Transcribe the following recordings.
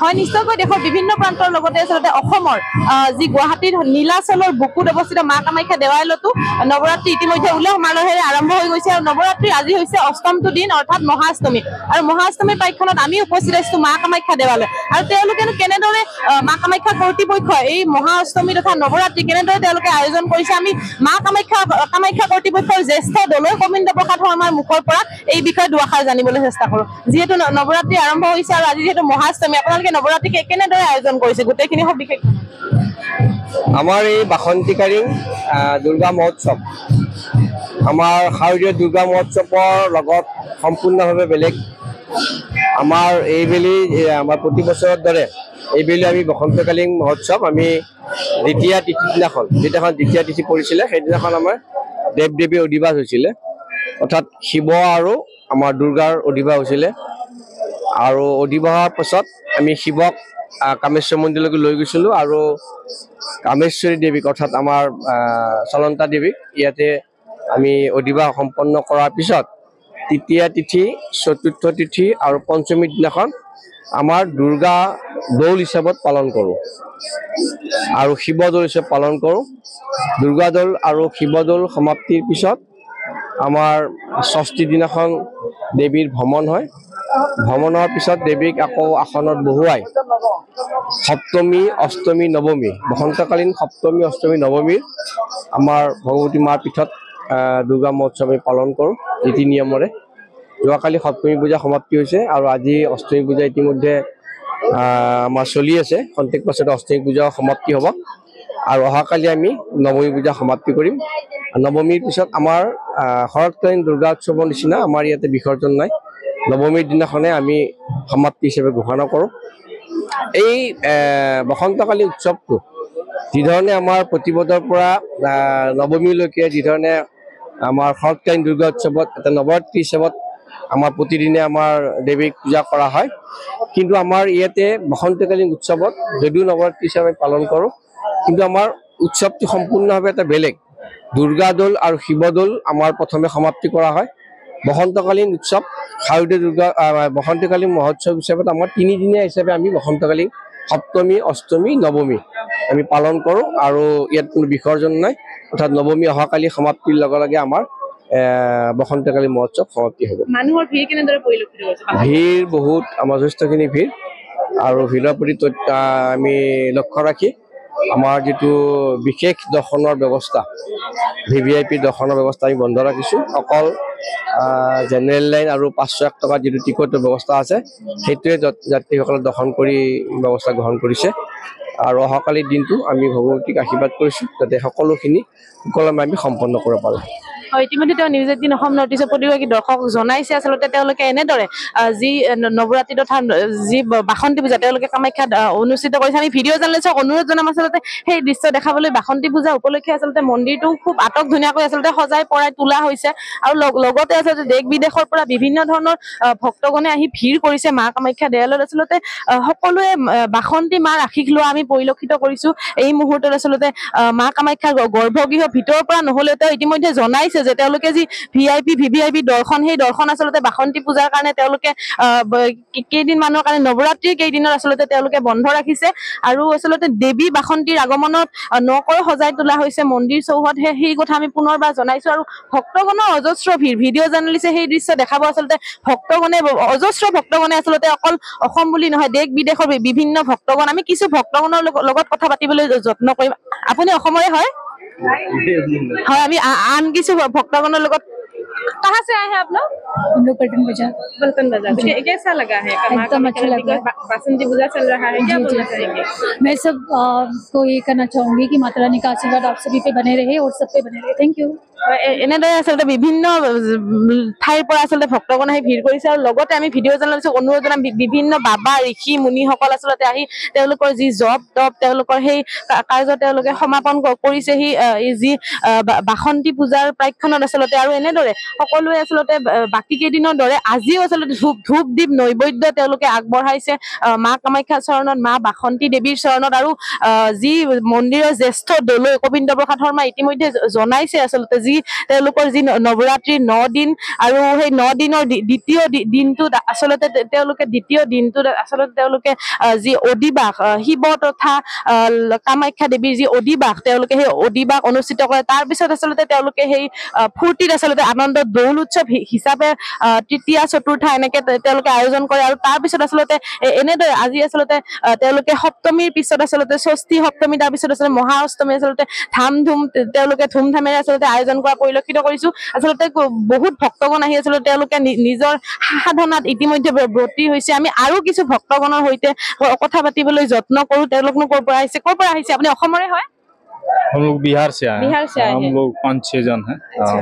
হয় নিশ্চয়কৈ দেশৰ বিভিন্ন প্ৰান্তৰ লগতে আচলতে অসমৰ যি গুৱাহাটীৰ নীলাচলৰ বুকুত অৱস্থিত মা কামাখ্যা দেৱালয়তো নৱৰাত্ৰি ইতিমধ্যে উলহ মালহেৰে আৰম্ভ হৈ গৈছে আৰু নৱৰাত্ৰি আজি হৈছে অষ্টমটো দিন অৰ্থাৎ মহাষ্টমী আৰু মহাষ্টমীৰ পাইখনত আমি উপস্থিত আছো মা কামাখ্যা দেৱালয় আৰু তেওঁলোকেনো কেনেদৰে মা কামাখ্যা কৰ্তৃপক্ষই এই মহাষ্টমী তথা নৱৰাত্ৰি কেনেদৰে তেওঁলোকে আয়োজন কৰিছে আমি মা কামাখ্যা কৰ্তৃপক্ষৰ জ্যেষ্ঠ দলৈ গোবিন্দ প্ৰসাদ শৰ্মাৰ মুখৰ পৰা এই বিষয়ে দুআষাৰ জানিবলৈ চেষ্টা কৰো যিহেতু নৱৰাত্ৰি আৰম্ভ হৈছে আৰু আজি যিহেতু মহাষ্টমী আপোনালোকে নৱৰাত্ৰি কেনেদৰে আয়োজন কৰিছে গোটেইখিনি সব বিশেষ আমাৰ এই বাসন্তিকাৰী দুৰ্গা মহোৎসৱ আমাৰ শাৰদীয় দুৰ্গা মহোৎসৱৰ লগত সম্পূৰ্ণভাৱে বেলেগ আমাৰ এইবেলি আমাৰ প্ৰতি বছৰৰ দৰে এইবেলি আমি বসন্তকালীন মহোৎসৱ আমি দ্বিতীয় তিথি দিনাখন দ্বিতীয় তিথি পৰিছিলে সেইদিনাখন আমাৰ দেৱ দেৱীৰ অধিবাস হৈছিলে অৰ্থাৎ শিৱ আৰু আমাৰ দুৰ্গাৰ অধিবাস হৈছিলে আৰু অধিবাসৰ পাছত আমি শিৱক কামেশ্বৰ মন্দিৰলৈকে লৈ গৈছিলোঁ আৰু কামেশ্বৰী দেৱীক অৰ্থাৎ আমাৰ চলন্তা দেৱীক ইয়াতে আমি অধিবাস সম্পন্ন কৰাৰ পিছত তৃতীয় তিথি চতুৰ্থ তিথি আৰু পঞ্চমী দিনাখন আমাৰ দুৰ্গা দৌল হিচাপত পালন কৰোঁ আৰু শিৱ দৌল হিচাপে পালন কৰোঁ দুৰ্গা দৌল আৰু শিৱ দৌল সমাপ্তিৰ পিছত আমাৰ ষষ্ঠী দিনাখন দেৱীৰ ভ্ৰমণ হয় ভ্ৰমণৰ পিছত দেৱীক আকৌ আসনত বহুৱাই সপ্তমী অষ্টমী নৱমী বসন্তকালীন সপ্তমী অষ্টমী নৱমীৰ আমাৰ ভগৱতী মাৰ পীঠত দুৰ্গা মহোৎসৱ আমি পালন কৰোঁ নীতি নিয়মৰে যোৱাকালি সপ্তমী পূজা সমাপ্তি হৈছে আৰু আজি অষ্টমী পূজা ইতিমধ্যে আমাৰ চলি আছে খন্তেক পাছতে অষ্টমী পূজা সমাপ্তি হ'ব আৰু অহাকালি আমি নৱমী পূজা সমাপ্তি কৰিম নৱমীৰ পিছত আমাৰ শৰৎকালীন দুৰ্গা উৎসৱৰ নিচিনা আমাৰ ইয়াতে বিসৰ্জন নাই নৱমীৰ দিনাখনে আমি সমাপ্তি হিচাপে ঘোষণা কৰোঁ এই বসন্তকালীন উৎসৱটো যিধৰণে আমাৰ প্ৰতিপদৰ পৰা নৱমীলৈকে যিধৰণে আমাৰ শৰৎকালীন দুৰ্গা উৎসৱত এটা নৱৰাত্ৰি হিচাপত আমাৰ প্ৰতিদিনে আমাৰ দেৱীক পূজা কৰা হয় কিন্তু আমাৰ ইয়াতে বসন্তকালীন উৎসৱত যদিও নৱৰাত্ৰি হিচাপে পালন কৰোঁ কিন্তু আমাৰ উৎসৱটো সম্পূৰ্ণভাৱে এটা বেলেগ দুৰ্গা দৌল আৰু শিৱ দৌল আমাৰ প্ৰথমে সমাপ্তি কৰা হয় বসন্তকালীন উৎসৱ শাৰদীয় দুৰ্গা বসন্তকালীন মহোৎসৱ হিচাপত আমাৰ তিনিদিনীয়া হিচাপে আমি বসন্তকালীন সপ্তমী অষ্টমী নৱমী আমি পালন কৰোঁ আৰু ইয়াত কোনো বিসৰ্জন নাই অৰ্থাৎ নৱমী অহাকালি সমাপ্তিৰ লগে লগে আমাৰ বসন্তকালীন মহোৎসৱ সমাপ্তি হ'ব মানুহৰ ভিৰ কেনেদৰে পৰিলক্ষিত হৈছে ভিৰ বহুত আমাৰ যথেষ্টখিনি ভিৰ আৰু ভিৰৰ প্ৰতি আমি লক্ষ্য ৰাখি আমাৰ যিটো বিশেষ দৰ্শনৰ ব্যৱস্থা VVIP দৰ্শনৰ ব্যৱস্থা আমি বন্ধ ৰাখিছোঁ অকল জেনেৰেল লাইন আৰু 501 টকা যিটো টিকটৰ ব্যৱস্থা আছে সেইটোৱে যাত্ৰীসকলে দৰ্শন কৰি ব্যৱস্থা গ্ৰহণ কৰিছে আৰু অহাকালিৰ দিনটো আমি ভগৱতীক আশীৰ্বাদ কৰিছোঁ যাতে সকলোখিনি সুকলমে আমি সম্পন্ন কৰিব পাৰোঁ ইতিমধ্যে তেওঁ নিউজ 18 অসম নৰ্থ ইষ্টৰ প্ৰতিগৰাকী দৰ্শক জনাইছে আচলতে তেওঁলোকে এনেদৰে যি নৱৰাত্ৰি তথা যি বাসন্তী পূজা তেওঁলোকে কামাখ্যাত অনুষ্ঠিত কৰিছে আমি ভিডিঅ' জাৰ্নেলিষ্টক অনুৰোধ জনাম আচলতে সেই দৃশ্য দেখাবলৈ বাসন্তী পূজা উপলক্ষে আচলতে মন্দিৰটো খুব আটক ধুনীয়াকৈ আচলতে সজাই পৰাই তোলা হৈছে আৰু লগতে আচলতে দেশ বিদেশৰ পৰা বিভিন্ন ধৰণৰ ভক্তগণে আহি ভিৰ কৰিছে মা কামাখ্যা দেৱালয়ত আচলতে সকলোৱে বাসন্তী মাৰ আশীষ লোৱা আমি পৰিলক্ষিত কৰিছো এই মুহূৰ্তত আচলতে মা কামাখ্যাৰ গৰ্ভগৃহ ভিতৰৰ পৰা নহ'লেও তেওঁ ইতিমধ্যে জনাইছে যে তেওঁলোকে যি VVIP দৰ্শন সেই দৰ্শন আচলতে বাসন্তী পূজাৰ কাৰণে তেওঁলোকে কেইদিনমানৰ কাৰণে নৱৰাত্ৰিৰ কেইদিনত আচলতে তেওঁলোকে বন্ধ ৰাখিছে আৰু আচলতে দেৱী বাসন্তীৰ আগমনত নকৰ সজাই তোলা হৈছে মন্দিৰ চৌহদ সেই কথা আমি পুনৰবাৰ জনাইছো আৰু ভক্তগণৰ অজস্ৰ ভিৰ ভিডিঅ' জাৰ্নেলিষ্টে সেই দৃশ্য দেখাব আচলতে অজস্ৰ ভক্তগণে আচলতে অকল অসম বুলি নহয় দেশ বিদেশৰ বিভিন্ন ভক্তগণ আমি কিছু ভক্তগণৰ লগত কথা পাতিবলৈ যত্ন কৰিম আপুনি অসমৰে হয় हाँ अभी आन किसी भक्तगणों लोग कहाँ से आए हैं आप लोग हम लोग पलटन बाजार कैसा लगा है एकदम अच्छा लगा बसंती पूजा चल रहा है क्या बोलना चाहेंगे मैं सब को ये करना चाहूंगी कि माता रानी का आशीर्वाद आप सभी पे बने रहे और सब पे बने रहे थैंक यू এনেদৰে আচলতে বিভিন্ন ঠাইৰ পৰা আচলতে ভক্তগণ আহি ভিৰ কৰিছে আৰু লগতে আমি ভিডিঅ' জাৰ্নেলিষ্টক অনুৰোধ জনাম বিভিন্ন বাবা ঋষি মুনিসকল আচলতে আহি তেওঁলোকৰ যি জপ তপ তেওঁলোকৰ সেই কাৰ্য তেওঁলোকে সমাপন কৰিছেহি যি বাসন্তী পূজাৰ প্ৰাক্ষণত আচলতে আৰু এনেদৰে সকলোৱে আচলতে বাকী কেইদিনৰ দৰে আজিও আচলতে ধূপ দীপ নৈবেদ্য তেওঁলোকে আগবঢ়াইছে মা কামাখ্যা চৰণত মা বাসন্তী দেৱীৰ চৰণত আৰু যি মন্দিৰৰ জ্যেষ্ঠ দলৈ গোবিন্দ প্ৰসাদ শৰ্মা ইতিমধ্যে জনাইছে আচলতে যি যি তেওঁলোকৰ যি নৱৰাত্ৰি 9 দিন আৰু সেই 9 দিনৰ দ্বিতীয় দিনটোত আচলতে তেওঁলোকে দ্বিতীয় দিনটোত আচলতে তেওঁলোকে যি অধিবাস শিৱ তথা কামাখ্যা দেৱীৰ যি অধিবাস তেওঁলোকে সেই অধিবাস অনুষ্ঠিত কৰে তাৰ পিছত আচলতে তেওঁলোকে সেই ফূৰ্তিত আচলতে আনন্দ দৌল উৎসৱ হিচাপে তৃতীয়া চতুৰ্থা এনেকে তেওঁলোকে আয়োজন কৰে আৰু তাৰ পিছত আচলতে এনেদৰে আজি আচলতে তেওঁলোকে সপ্তমীৰ পিছত আচলতে ষষ্ঠী সপ্তমী তাৰ পিছত আচলতে মহা অষ্টমী আচলতে তেওঁলোকে ধুমধামেৰে আচলতে আয়োজন কৰা পৰিলক্ষিত কৰিছো আচলতে বহুত ভক্তগণ আহি আচলতে তেওঁলোকে নিজৰ সাধনাত ইতিমধ্যে ব্ৰতী হৈছে আমি আৰু কিছু ভক্তগণৰ সৈতে কথা পাতিবলৈ যত্ন কৰো তেওঁলোকনো ক'ৰ পৰা আহিছে আপুনি অসমৰে হয় हम लोग बिहार से आए बिहार से आए हम हैं। लोग 5-6 जन हैं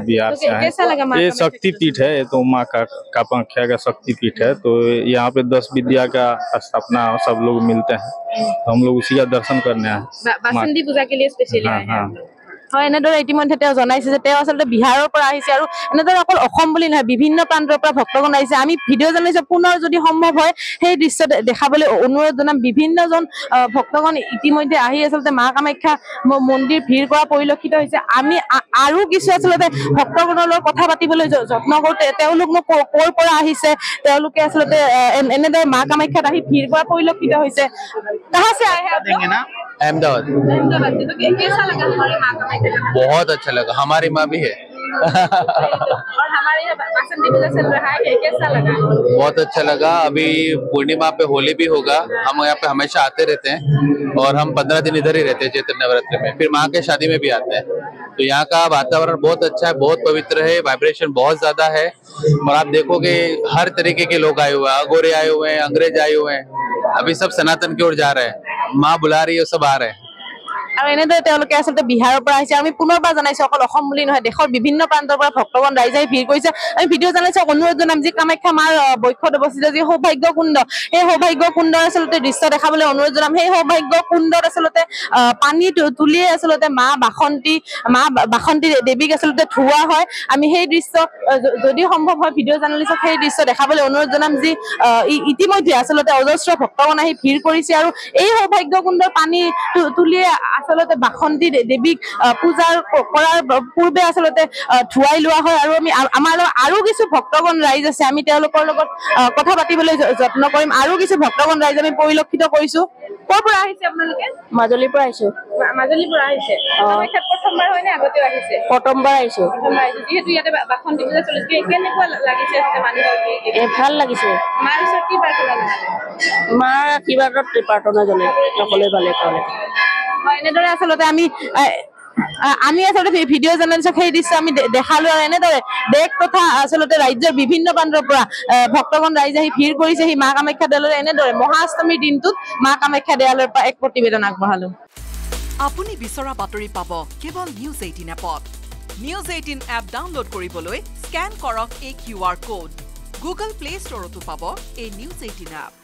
बिहार तो से आए कैसा लगा माँ ये कामाख्या शक्ति पीठ है ये तो माँ का कामाख्या का शक्ति पीठ है तो यहाँ पे 10 विद्या का स्थापना सब लोग मिलते हैं तो हम लोग उसी का दर्शन करने आए বাসন্তী পূজা के लिए স্পেশালি हाँ আए हैं हाँ হয় এনেদৰে ইতিমধ্যে তেওঁ জনাইছে যে তেওঁ আচলতে বিহাৰৰ পৰা আহিছে আৰু এনেদৰে অকল অসম বুলি নহয় বিভিন্ন প্ৰান্তৰ পৰা ভক্তগণ আহিছে আমি ভিডিঅ' জানিছো পুনৰ যদি সম্ভৱ হয় সেই দৃশ্য দেখাবলৈ অনুৰোধ জনাম বিভিন্নজন ভক্তগণ ইতিমধ্যে আহি আচলতে মা কামাখ্যা মন্দিৰ ভিৰ কৰা পৰিলক্ষিত হৈছে আমি আৰু কিছু আচলতে ভক্তগণৰ লগত কথা পাতিবলৈ যত্ন কৰোঁ তেওঁলোকনো ক'ৰ পৰা আহিছে তেওঁলোকে আচলতে এনেদৰে মা কামাখ্যাত আহি ভিৰ কৰা পৰিলক্ষিত হৈছে कहाँ से आए हैं आप लोग? अहमदाबाद अहमदाबाद से। तो कैसा लगा हमारी माँ कामाख्या का? बहुत अच्छा लगा हमारी माँ भी है और हमारे यहाँ बसंती पूजा चल रहा है कैसा लगा बहुत अच्छा लगा अभी पूर्णिमा पे होली भी होगा हम यहाँ पे हमेशा आते रहते हैं और हम 15 दिन इधर ही रहते हैं चैत्र नवरात्रि में फिर माँ के शादी में भी आते हैं तो यहाँ का वातावरण बहुत अच्छा है बहुत पवित्र है वाइब्रेशन बहुत ज्यादा है और आप देखोगे हर तरीके के लोग आए हुए हैं अगोरे आए हुए हैं अंग्रेज आए हुए हैं अभी सब सनातन की ओर जा रहे हैं माँ बुला रही है सब आ रहे हैं আৰু এনেদৰে তেওঁলোকে আচলতে বিহাৰৰ পৰা আহিছে আমি পুনৰবাৰ জনাইছো অকল অসম বুলি নহয় দেশৰ বিভিন্ন প্ৰান্তৰ পৰা ভক্তগণ ৰাইজ আহি ভিৰ কৰিছে আমি ভিডিঅ' জানাইছো অনুৰোধ জনাম যি কামাখ্যা মাৰ বক্ষত অৱস্থিত যি সৌভাগ্য কুণ্ড সেই সৌভাগ্য কুণ্ডৰ আচলতে দৃশ্য দেখাবলৈ অনুৰোধ জনাম সেই সৌভাগ্য কুণ্ডত আচলতে পানী তুলিয়ে আচলতে মা বাসন্তী দেৱীক আচলতে ধুওৱা হয় আমি সেই দৃশ্য যদি সম্ভৱ হয় ভিডিঅ' জাৰ্নেলিষ্টক সেই দৃশ্য দেখাবলৈ অনুৰোধ জনাম যি ইতিমধ্যে আচলতে অজস্ৰ ভক্তগণ আহি ভিৰ কৰিছে আৰু এই সৌভাগ্য কুণ্ডৰ পানী তুলিয়ে আচলতে বাসন্তী দেৱীক পূজাৰ কৰাৰ পূৰ্বে আচলতে ধুৱাই লোৱা হয় আৰু আমি আমাৰ আৰু কিছু ভক্তগণ ৰাইজ আছে আমি তেওঁলোকৰ লগত কথা পাতিবলৈ যত্ন কৰিম আৰু কিছু ভক্তগণ ৰাইজ আমি পৰিলক্ষিত কৰিছো ক'ৰ পৰা আহিছে আপোনালোকে মাজুলীৰ পৰা আহিছো মাজুলীৰ পৰা আহিছে কামাখ্যাত প্ৰথমবাৰ হয় নে আগতেও আহিছে প্ৰথমবাৰ আহিছো যিহেতু ইয়াতে বাসন্তী পূজা চলিছে কেনেকুৱা লাগিছে মানুহৰ ভাল লাগিছে মাৰ ওচৰত কি প্ৰাৰ্থনা জনালে মাৰ আশীৰ্বাদত প্ৰাৰ্থনা জনাই সকলোৱে ভালে কৰে এনেদৰে আচলতে আমি আচলতে ভিডিঅ' জাৰ্নেলিষ্টক সেই দৃশ্য আমি দেখালো আৰু এনেদৰে দেশ তথা আচলতে ৰাজ্যৰ বিভিন্ন প্ৰান্তৰ পৰা ভক্তগণ ৰাইজ আহি ভিৰ কৰিছে সেই মা কামাখ্যা দেৱালয়ত এনেদৰে মহাষ্টমীৰ দিনটোত মা কামাখ্যা দেৱালয়ৰ পৰা এক প্ৰতিবেদন আগবঢ়ালো আপুনি বিচৰা বাতৰি পাব কেৱল নিউজ 18 এপত নিউজ 18 এপ ডাউনলোড কৰিবলৈ স্কেন কৰক এই QR কোড গুগল প্লে ষ্টৰতো পাব এই নিউজ 18 এপ